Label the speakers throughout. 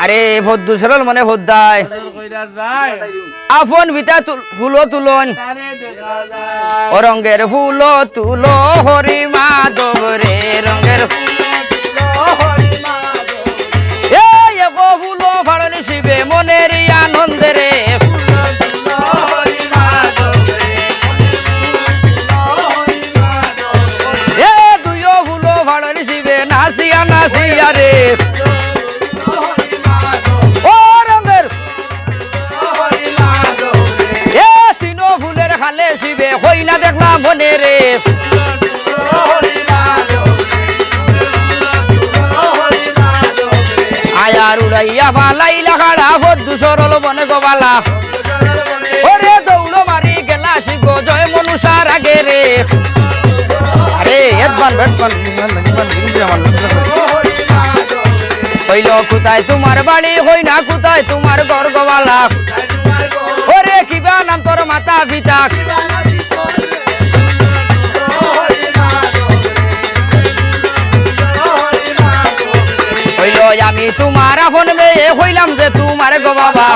Speaker 1: আরে ভদ্দু সরল মনে ভদ্দায় আফন বিতা ফুলো তুলন ও রঙের ফুলো তুলো হরি মাধব রে রঙের ফুলো ফাড়ন শিবে মনের আনন্দে রে দুইও ফুলো ফাড়ন শিবে নাচিয়া নাচিয়া রে শিবে হই না দেখলাম মনে রে আয়ার উড়াইয়া পালাইলা খাড়া ভদ্দু সরল বনে গোবালা ওরে দৌড় মারি গেলা শিব জয় মনুষার আগে রে আরে হইল কোথায় তোমার বাড়ি হই না কোথায় তোমার ঘর গোবালা ওরে কিবা নাম তোর মাতা পিতা হইল আমি তোমার আপন মেয়ে হইলাম যে তোমার গো বাবা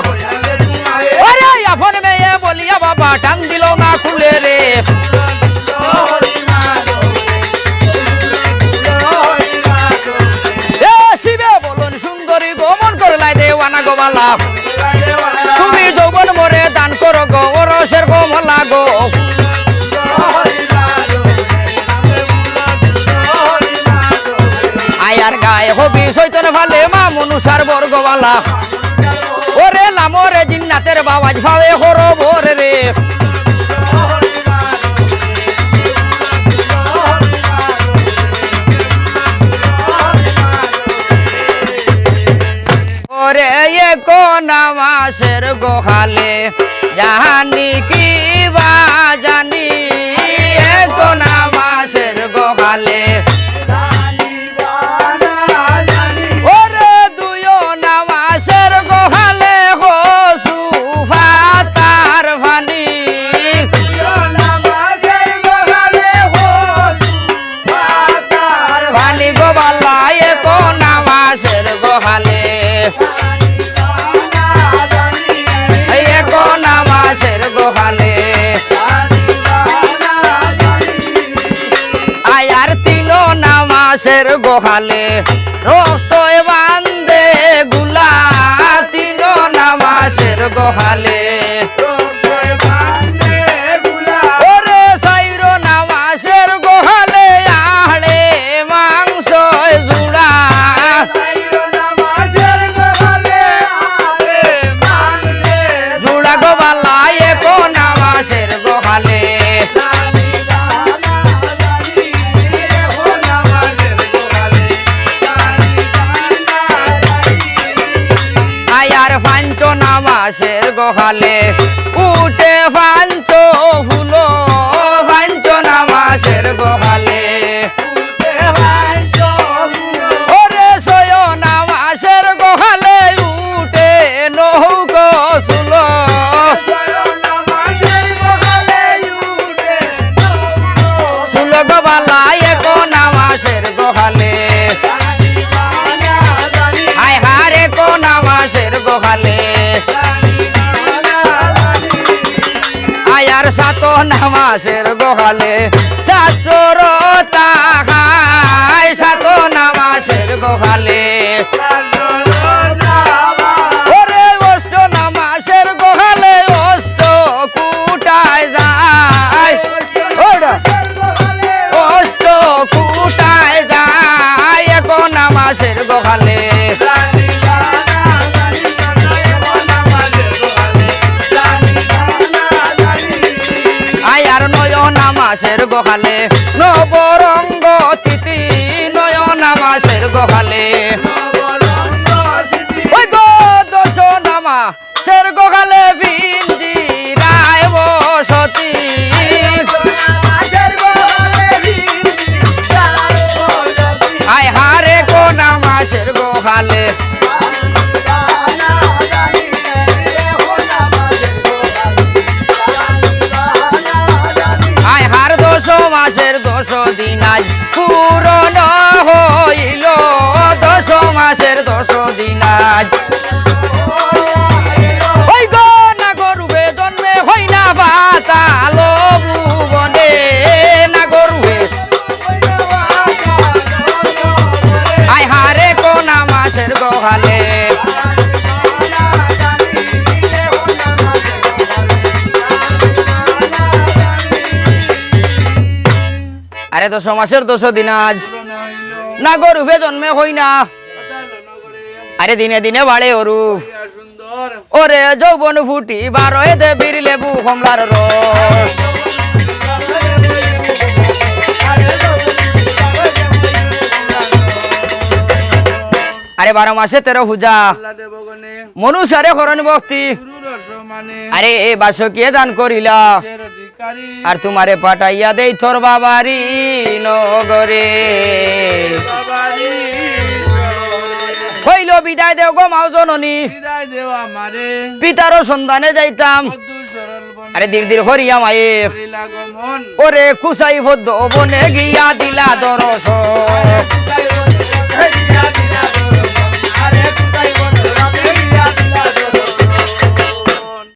Speaker 1: ওরে আপন মেয়ে বলিয়া বাবা টান দিল না খুলে রে শিবে বলুন সুন্দরী গমন করলাই দেওয়ানা গোবালা তুমি যৌবন মরে দান করো গো ওরসের কমলা গো আয়ার গায়ে হবি সৈতন ফালে মা মনুষার বর্গবালা ওরে লামরে জিন্নাতের বাবাজ ভাবে হরো ভোর রে ওরে কোনা মাসের গোহালে জানি কি বা জানি কোনা মাসের গোহালে ওরে দুইও না মাসের গোহালে হসু ভাতার ভানি ভানি গোবালা কোনা মাসের গোহালে কোনা মাসের গোহালে আয়ার তিন না মাসের গোহালে রক্ত বান্ধে গুলা তিন না মাসের গোহালে ওরে সাইর না মাসের গোহালে আড়ে মাংস জুড়া জুড়া গোবালা কোনা মাসের গোহালে আয়ার ফাঞ্চ না মাসের গোহালে উঠে ফাঞ্চ ফুলো ফাঞ্চ না মাসের গোহালে ওরে সয় না মাসের গোহালে উঠে নৌক সুলো সুলো গোবালা কোনা মাসের গোহালে আয় হারে কোনা মাসের গোহালে আয়ার সাত না মাসের গোহালে সাতশোর তাহাই সাত না মাসের গোহালে ওরে অষ্ট না মাসের গোহালে অষ্ট কুটায় যায় অষ্ট কুটায় যায় কোনা মাসের গোহালে আয়ার নয়না মাসের গোহালে নবরঙ্গ তিথি নয়না মাসের গোহালে ওই গো দশ নামা সের গোহালে ভিঞ্জি রায় বসতি আয় হারে কোনা মাসের গোহালে আয় হার 10 মাসের 10 দিন আজ পূরণ হইল 10 মাসের 10 দিন আজ আরে 10 মাসের 10 দিন আজ
Speaker 2: পূরণ হইল
Speaker 1: না গরুপে জন্মে হই না
Speaker 2: পাতালো নগরে
Speaker 1: আরে দিনে দিনে বাড়ে অরূপ
Speaker 2: ইয়া সুন্দর
Speaker 1: ওরে যৌবন ফুটি বারোয় দেবীর লেবু কমলার রস আরে 12 মাসে 13 পূজা
Speaker 2: আল্লাহ দেবগণে
Speaker 1: মনুষ্যরে করণ ভক্তি
Speaker 2: গুরু রস মানে
Speaker 1: আরে এ বাসকিয়ে দান করিলা
Speaker 2: সে অধিকারী
Speaker 1: আর তোমারে পাঠাইয়া দেই তোর বাবারি নগরে
Speaker 2: বাবারি
Speaker 1: হইল বিদায় দেও গো মাও জননী
Speaker 2: বিদায় দেওয়া মারে
Speaker 1: পিতারও সন্ধানে যাইতাম
Speaker 2: বদ্ধ সরল বনে
Speaker 1: আরে দির দির হরিয়া মায়ে
Speaker 2: করিলা গমন
Speaker 1: ওরে কুসাই ভদ্র বনে গিয়া দিলা দরস